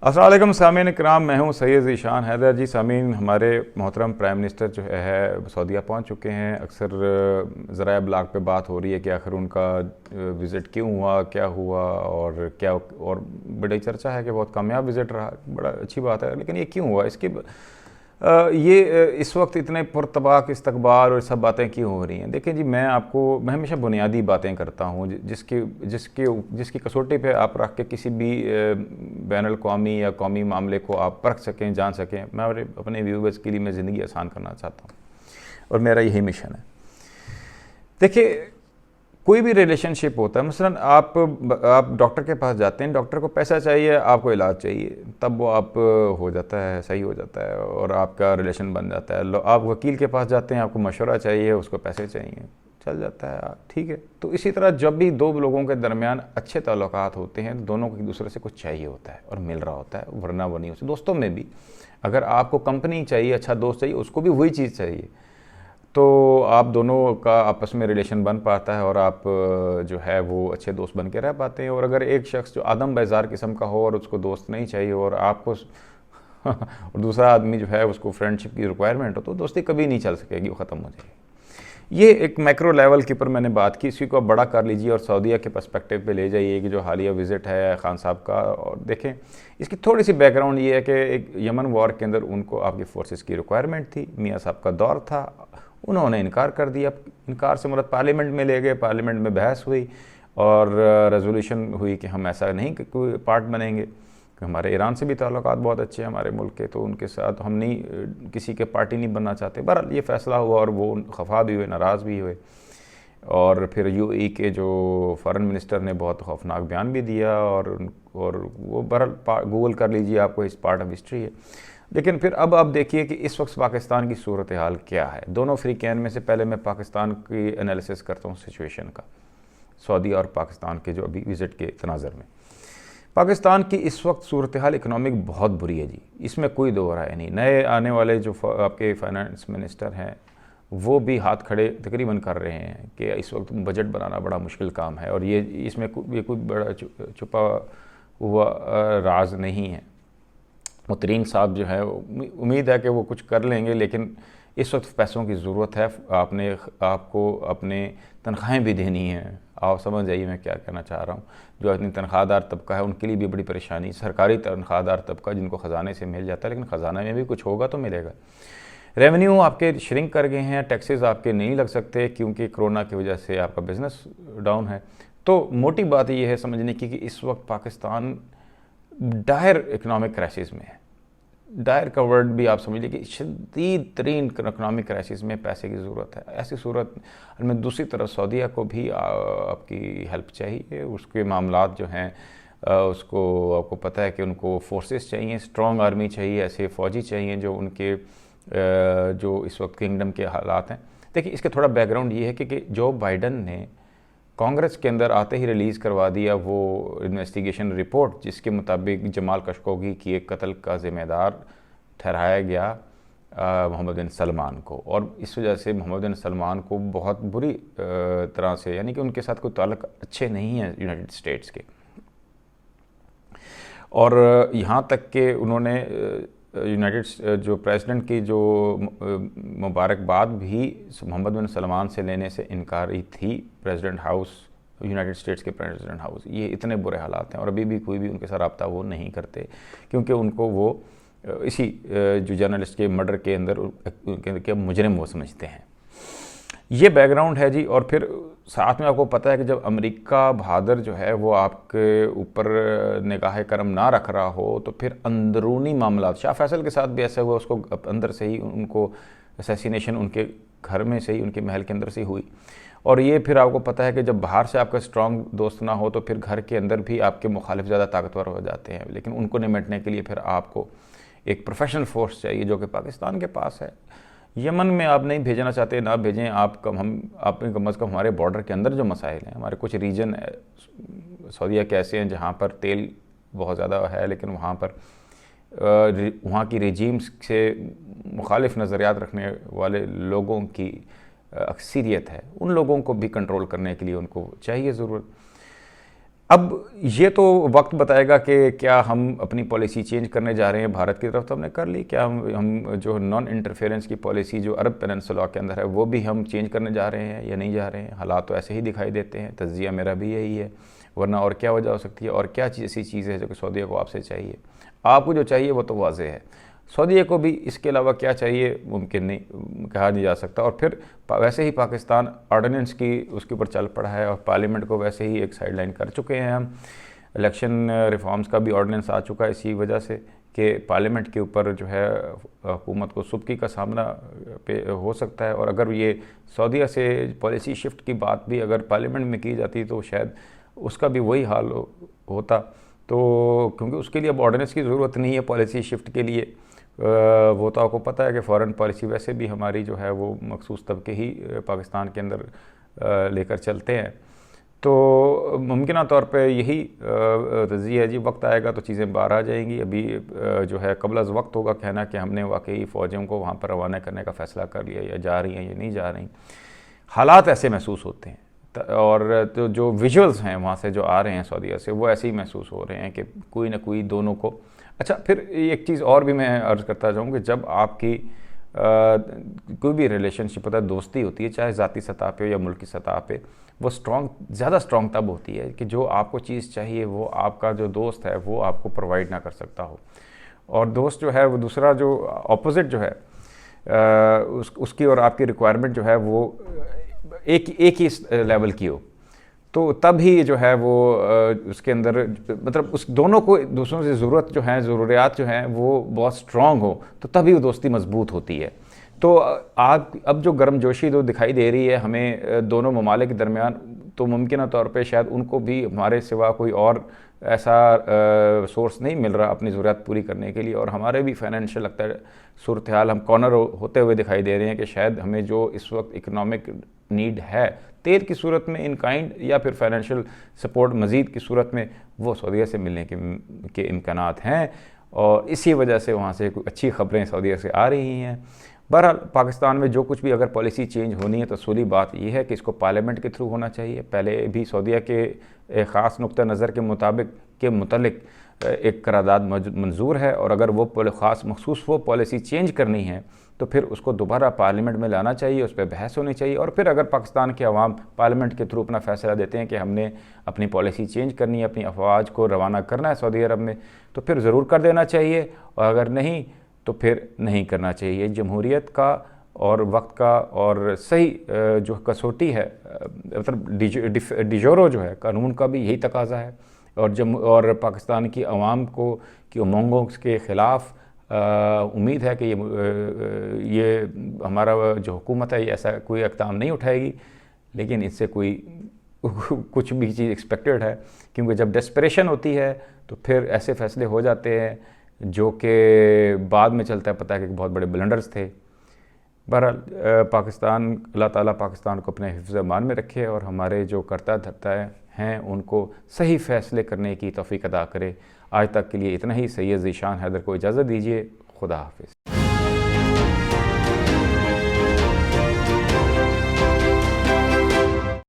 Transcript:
अस्सलाम वालेकुम सामीन इकराम, मैं हूं सैयद ज़ीशान हैदर जी। सामीन, हमारे मोहतरम प्राइम मिनिस्टर जो है सऊदीया पहुंच चुके हैं। अक्सर ज़राए ब्लाग पे बात हो रही है कि आखिर उनका विज़िट क्यों हुआ, क्या हुआ और क्या, और बड़ी चर्चा है कि बहुत कामयाब विज़िट रहा। बड़ा अच्छी बात है, लेकिन ये क्यों हुआ, इसकी इस वक्त इतने पुरतबाक इस्तकबाल और सब बातें क्यों हो रही हैं। देखिए जी, मैं हमेशा बुनियादी बातें करता हूँ जिसकी जिसकी जिसकी कसौटी पे आप रख के किसी भी बैनुल क़ौमी या कौमी मामले को आप परख सकें, जान सकें। मैं अपने व्यूवर्स के लिए मैं ज़िंदगी आसान करना चाहता हूँ और मेरा यही मिशन है। देखिए, कोई भी रिलेशनशिप होता है, मसलन आप डॉक्टर के पास जाते हैं, डॉक्टर को पैसा चाहिए, आपको इलाज चाहिए, तब वो आप हो जाता है, सही हो जाता है और आपका रिलेशन बन जाता है। आप वकील के पास जाते हैं, आपको मशवरा चाहिए, उसको पैसे चाहिए, चल जाता है, ठीक है। तो इसी तरह जब भी दो लोगों के दरमियान अच्छे ताल्लुकात होते हैं, दोनों को एक दूसरे से कुछ चाहिए होता है और मिल रहा होता है, वरना वो नहीं होता। दोस्तों में भी अगर आपको कंपनी चाहिए, अच्छा दोस्त चाहिए, उसको भी वही चीज़ चाहिए, तो आप दोनों का आपस में रिलेशन बन पाता है और आप जो है वो अच्छे दोस्त बन के रह पाते हैं। और अगर एक शख्स जो आदम बेजार किस्म का हो और उसको दोस्त नहीं चाहिए और आपको और दूसरा आदमी जो है उसको फ्रेंडशिप की रिक्वायरमेंट हो, तो दोस्ती कभी नहीं चल सकेगी, वो ख़त्म हो जाएगी। ये एक मैक्रो लेवल के ऊपर मैंने बात की, इसी को आप बड़ा कर लीजिए और सऊदीया के पर्सपेक्टिव पे ले जाइए कि जो हालिया विज़िट है खान साहब का। और देखें, इसकी थोड़ी सी बैकग्राउंड ये है कि एक यमन वॉर के अंदर उनको आपकी फोर्सेस की रिक्वायरमेंट थी, मियाँ साहब का दौर था, उन्होंने इनकार कर दिया। इनकार से मुराद पार्लियामेंट में ले गए, पार्लियामेंट में बहस हुई और रेजोल्यूशन हुई कि हम ऐसा नहीं कि कोई पार्ट बनेंगे, कि हमारे ईरान से भी ताल्लुकात बहुत अच्छे हैं हमारे मुल्क के, तो उनके साथ हम नहीं किसी के पार्टी नहीं बनना चाहते। बहरहाल ये फ़ैसला हुआ और वो खफा भी हुए, नाराज़ भी हुए। और फिर यूएई के जो फ़ॉरेन मिनिस्टर ने बहुत खौफनाक बयान भी दिया और वो बहरहाल गूगल कर लीजिए, आपको इस पार्ट ऑफ हिस्ट्री है। लेकिन फिर अब आप देखिए कि इस वक्त पाकिस्तान की सूरत हाल क्या है। दोनों फ्रीकैन में से पहले मैं पाकिस्तान की एनालिसिस करता हूँ सिचुएशन का, सऊदी और पाकिस्तान के जो अभी विज़िट के तनाज़र में। पाकिस्तान की इस वक्त सूरत हाल इकनॉमिक बहुत बुरी है जी, इसमें कोई दो राय नहीं। नए आने वाले जो आपके फाइनेंस मिनिस्टर हैं वो भी हाथ खड़े तकरीबन कर रहे हैं कि इस वक्त बजट बनाना बड़ा मुश्किल काम है और ये कोई बड़ा छुपा हुआ राज नहीं है। मुतरीन साहब जो है, उम्मीद है कि वो कुछ कर लेंगे, लेकिन इस वक्त पैसों की ज़रूरत है। आपको अपने तनख्वाहें भी देनी हैं। आप समझ जाइए मैं क्या कहना चाह रहा हूँ। जो अपनी तनख्वाहदार तबका है उनके लिए भी बड़ी परेशानी, सरकारी तनख्वाहदार तबका जिनको ख़जाने से मिल जाता है, लेकिन ख़जाना में भी कुछ होगा तो मिलेगा। रेवेन्यू आपके श्रिंक कर गए हैं, टैक्सेस आपके नहीं लग सकते क्योंकि कोरोना की वजह से आपका बिज़नेस डाउन है। तो मोटी बात यह है समझने की कि इस वक्त पाकिस्तान डायर इकनॉमिक क्राइसिस में है। डायर का वर्ड भी आप समझ लीजिए कि शदीद तरीन इकनॉमिक क्राइसिस में पैसे की ज़रूरत है। ऐसी सूरत में दूसरी तरफ सऊदीया को भी आपकी हेल्प चाहिए। उसके मामलात जो हैं उसको आपको पता है कि उनको फोर्सेस चाहिए, स्ट्रॉन्ग आर्मी चाहिए, ऐसे फ़ौजी चाहिए जो उनके जो इस वक्त किंगडम के हालात हैं। देखिए, इसके थोड़ा बैकग्राउंड ये है कि जो बाइडन ने कांग्रेस के अंदर आते ही रिलीज़ करवा दिया वो इन्वेस्टिगेशन रिपोर्ट, जिसके मुताबिक जमाल कशकोगी की एक कत्ल का ज़िम्मेदार ठहराया गया मोहम्मद बिन सलमान को, और इस वजह से मोहम्मद बिन सलमान को बहुत बुरी तरह से, यानी कि उनके साथ कोई ताल्लुक अच्छे नहीं हैं यूनाइटेड स्टेट्स के। और यहाँ तक कि उन्होंने यूनाइटेड जो प्रेसिडेंट की जो मुबारकबाद भी मोहम्मद बिन सलमान से लेने से इनकारी थी प्रेसिडेंट हाउस, यूनाइटेड स्टेट्स के प्रेसिडेंट हाउस। ये इतने बुरे हालात हैं और अभी भी कोई भी उनके साथ रब्ता वो नहीं करते, क्योंकि उनको वो इसी जो जर्नलिस्ट के मर्डर के अंदर के मुजरिम वो समझते हैं। ये बैकग्राउंड है जी। और फिर साथ में आपको पता है कि जब अमेरिका बहादुर जो है वो आपके ऊपर निगाह करम ना रख रहा हो, तो फिर अंदरूनी मामला शाह फैसल के साथ भी ऐसा हुआ। उसको अंदर से ही उनको असैसिनेशन उनके घर में से ही, उनके महल के अंदर से हुई। और ये फिर आपको पता है कि जब बाहर से आपका स्ट्रॉन्ग दोस्त ना हो तो फिर घर के अंदर भी आपके मुखालिफ ज़्यादा ताकतवर हो जाते हैं। लेकिन उनको निपटने के लिए फिर आपको एक प्रोफेशनल फोर्स चाहिए, जो कि पाकिस्तान के पास है। यमन में आप नहीं भेजना चाहते, ना भेजें। आप कम अज़ कम हमारे बॉर्डर के अंदर जो मसाइल हैं, हमारे कुछ रीजन सऊदीया के ऐसे हैं जहाँ पर तेल बहुत ज़्यादा है, लेकिन वहाँ पर वहाँ की रेजीम्स से मुखालिफ नज़रियात रखने वाले लोगों की अक्सरियत है। उन लोगों को भी कंट्रोल करने के लिए उनको चाहिए ज़रूरत। अब ये तो वक्त बताएगा कि क्या हम अपनी पॉलिसी चेंज करने जा रहे हैं भारत की तरफ, तो हमने कर ली। क्या हम जो नॉन इंटरफेरेंस की पॉलिसी जो अरब पेनिनसुला के अंदर है वो भी हम चेंज करने जा रहे हैं या नहीं जा रहे हैं? हालात तो ऐसे ही दिखाई देते हैं, तज्जिया मेरा भी यही है, वरना और क्या वजह हो सकती है? और क्या ऐसी चीज़ है जो कि सऊदीया को आपसे चाहिए? आपको जो चाहिए वो तो वाज़ेह है, सऊदीया को भी इसके अलावा क्या चाहिए मुमकिन नहीं कहा नहीं जा सकता। और फिर वैसे ही पाकिस्तान ऑर्डिनेंस की उसके ऊपर चल पड़ा है और पार्लियामेंट को वैसे ही एक साइड लाइन कर चुके हैं हम। इलेक्शन रिफॉर्म्स का भी ऑर्डिनेंस आ चुका है इसी वजह से कि पार्लियामेंट के ऊपर जो है हुकूमत को सुबकी का सामना पे हो सकता है। और अगर ये सऊदीया से पॉलिसी शिफ्ट की बात भी अगर पार्लियामेंट में की जाती तो शायद उसका भी वही हाल होता। तो क्योंकि उसके लिए अब ऑर्डिनेंस की ज़रूरत नहीं है पॉलिसी शिफ्ट के लिए, वो तो आपको पता है कि फ़ॉरेन पॉलिसी वैसे भी हमारी जो है वो मखसूस तबके ही पाकिस्तान के अंदर लेकर चलते हैं। तो मुमकिन तौर पे यही तज़्ज़िया है जी, वक्त आएगा तो चीज़ें बाहर आ जाएंगी। अभी जो है कबल अज़ वक्त होगा कहना कि हमने वाकई फ़ौजियों को वहाँ पर रवाना करने का फ़ैसला कर लिया या जा रही हैं या नहीं जा रही। हालात ऐसे महसूस होते हैं और तो जो विजुअल्स हैं वहाँ से जो आ रहे हैं सऊदीया से वो ऐसे ही महसूस हो रहे हैं कि कोई ना कोई दोनों को। अच्छा, फिर एक चीज़ और भी मैं अर्ज़ करता जाऊँ कि जब आपकी कोई भी रिलेशनशिप होता है, दोस्ती होती है, चाहे ज़ाती सतह पे या मुल्क की सतह पे, वो ज़्यादा स्ट्रॉन्ग तब होती है कि जो आपको चीज़ चाहिए वो आपका जो दोस्त है वो आपको प्रोवाइड ना कर सकता हो, और दोस्त जो है वो दूसरा जो ऑपोजिट जो है उसकी और आपकी रिक्वायरमेंट जो है वो एक ही लेवल की हो, तो तब ही जो है वो उसके अंदर मतलब उस दोनों को दूसरों से ज़रूरत जो है ज़रूरियात जो हैं वो बहुत स्ट्रॉन्ग हो, तो तभी वो दोस्ती मजबूत होती है। तो अब जो गर्मजोशी जो दिखाई दे रही है हमें दोनों ममालिक के दरमियान, तो मुमकिन तौर पे शायद उनको भी हमारे सिवा कोई और ऐसा सोर्स नहीं मिल रहा अपनी ज़रूरत पूरी करने के लिए, और हमारे भी फाइनेंशियल लगता है सूरत हाल हम कॉर्नर होते हुए दिखाई दे रहे हैं कि शायद हमें जो इस वक्त इकनॉमिक नीड है तेल की सूरत में इन काइंड या फिर फाइनेंशियल सपोर्ट मज़ीद की सूरत में, वो सऊदीया से मिलने के इम्कानात हैं, और इसी वजह से वहाँ से कुछ अच्छी ख़बरें सऊदीया से आ रही हैं। बहरहाल पाकिस्तान में जो कुछ भी अगर पॉलिसी चेंज होनी है तो असूली बात यह है कि इसको पार्लियामेंट के थ्रू होना चाहिए। पहले भी सऊदीया के ख़ास नुक्ता नज़र के मुतालिक एक करारदाद मंजूर है, और अगर वो ख़ास मखसूस वो पॉलिसी चेंज करनी है तो फिर उसको दोबारा पार्लियामेंट में लाना चाहिए, उस पर बहस होनी चाहिए, और फिर अगर पाकिस्तान के अवाम पार्लियामेंट के थ्रू अपना फ़ैसला देते हैं कि हमने अपनी पॉलिसी चेंज करनी है, अपनी अफवाज को रवाना करना है सऊदी अरब में, तो फिर ज़रूर कर देना चाहिए, और अगर नहीं तो फिर नहीं करना चाहिए। जमहूरियत का और वक्त का और सही जो कसौटी है, मतलब डिजोरो जो है कानून का भी यही तकाजा है, और पाकिस्तान की अवाम को की उमंगों के ख़िलाफ़ उम्मीद है कि ये हमारा जो हुकूमत है ये ऐसा कोई इक़दाम नहीं उठाएगी, लेकिन इससे कोई कुछ भी चीज़ एक्सपेक्टेड है, क्योंकि जब डेस्परेशन होती है तो फिर ऐसे फ़ैसले हो जाते हैं जो कि बाद में चलता है पता है कि बहुत बड़े ब्लंडर्स थे। बहरहाल पाकिस्तान, अल्लाह ताला पाकिस्तान को अपने हिफ्ज़ अमान में रखे और हमारे जो करता धरता हैं उनको सही फ़ैसले करने की तौफ़ीक़ अता करे। आज तक के लिए इतना ही। सैयद ज़ीशान हैदर को इजाज़त दीजिए। खुदा हाफ़िज़।